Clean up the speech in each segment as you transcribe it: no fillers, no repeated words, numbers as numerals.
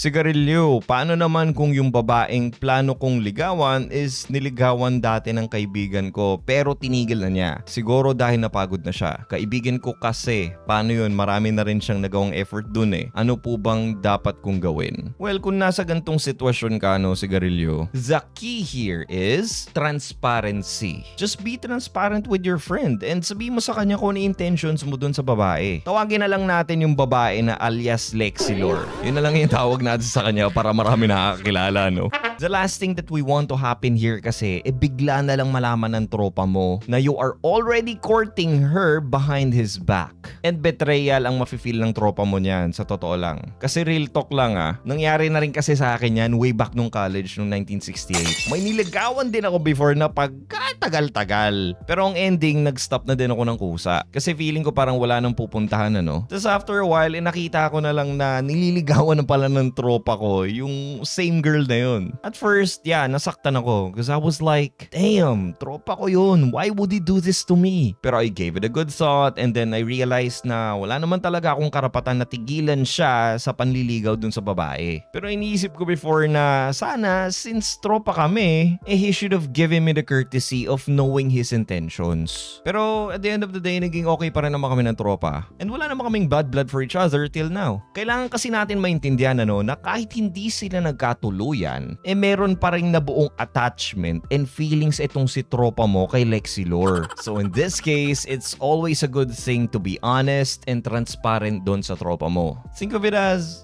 Sigarilyo, paano naman kung yung babaeng plano kong ligawan is niligawan dati ng kaibigan ko pero tinigil na niya? Siguro dahil napagod na siya. Kaibigan ko kasi, paano yun? Marami na rin siyang nagawang effort dun eh. Ano po bang dapat kong gawin? Well, kung nasa gantong sitwasyon ka, no, sigarilyo, the key here is transparency. Just be transparent with your friend and sabihin mo sa kanya kung ano intentions mo dun sa babae. Tawagin na lang natin yung babae na alias Lexilor. Yun na lang yung tawag natin sa kanya para marami nakakakilala, no? The last thing that we want to happen here kasi, bigla na lang malaman ng tropa mo na you are already courting her behind his back. And betrayal ang mafe-feel ng tropa mo niyan, sa totoo lang. Kasi real talk lang nangyari na rin kasi sa akin yan way back nung college nung 1968. May niligawan din ako before na pagkatagal-tagal. Pero ang ending, nag-stop na din ako ng kusa. Kasi feeling ko parang wala nang pupuntahan, ano? Tapos after a while, nakita ko na lang na nililigawan na pala ng tropa ko yung same girl na yun. At first, nasaktan ako because I was like, damn, tropa ko yun. Why would he do this to me? Pero I gave it a good thought and then I realized na wala naman talaga akong karapatan na tigilan siya sa panliligaw dun sa babae. Pero iniisip ko before na sana, since tropa kami, he should have given me the courtesy of knowing his intentions. Pero at the end of the day, naging okay pa rin naman kami ng tropa. And wala naman kaming bad blood for each other till now. Kailangan kasi natin maintindihan na kahit hindi sila nagkatuluyan, meron pa rin nabuong attachment and feelings itong si tropa mo kay Lexilor. So in this case, it's always a good thing to be honest and transparent doon sa tropa mo. Think of it as,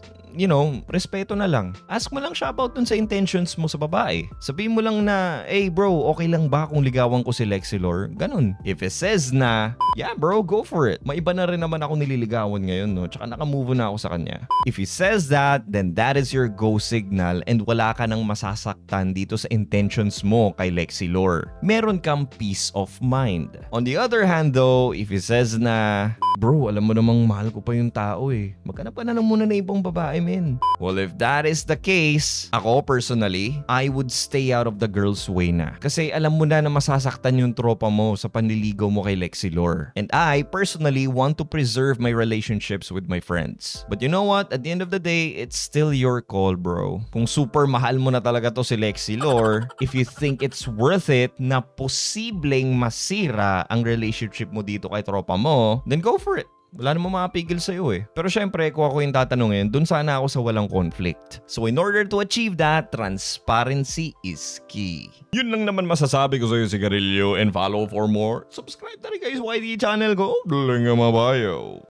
respeto na lang. Ask mo lang siya about dun sa intentions mo sa babae. Sabihin mo lang na, hey bro, okay lang ba kung ligawan ko si Lexilor? Ganun. If it says na, yeah bro, go for it. Maiba na rin naman ako nililigawan ngayon, no? Tsaka nakamove na ako sa kanya. If he says that, then that is your go signal and wala ka nang masasaktan dito sa intentions mo kay Lexilor. Meron kang peace of mind. On the other hand though, if he says na, bro, alam mo namang mahal ko pa yung tao eh. Maghanap ka na lang muna na ibang babae, men. Well, if that is the case, ako personally, I would stay out of the girl's way na. Kasi alam mo na masasaktan yung tropa mo sa panliligaw mo kay Lexilor. And I personally want to preserve my relationships with my friends. But you know what? At the end of the day, it's still your call, bro. Kung super mahal mo na talaga to si Lexilor, if you think it's worth it na posibleng masira ang relationship mo dito kay tropa mo, then go for it. Wala namang makapigil sa'yo eh. Pero syempre, kung ako yung tatanungin, dun sana ako sa walang conflict. So in order to achieve that, transparency is key. Yun lang naman masasabi ko sa'yo, sigarilyo, and follow for more. Subscribe na rin guys, YT channel ko. Link in my bio.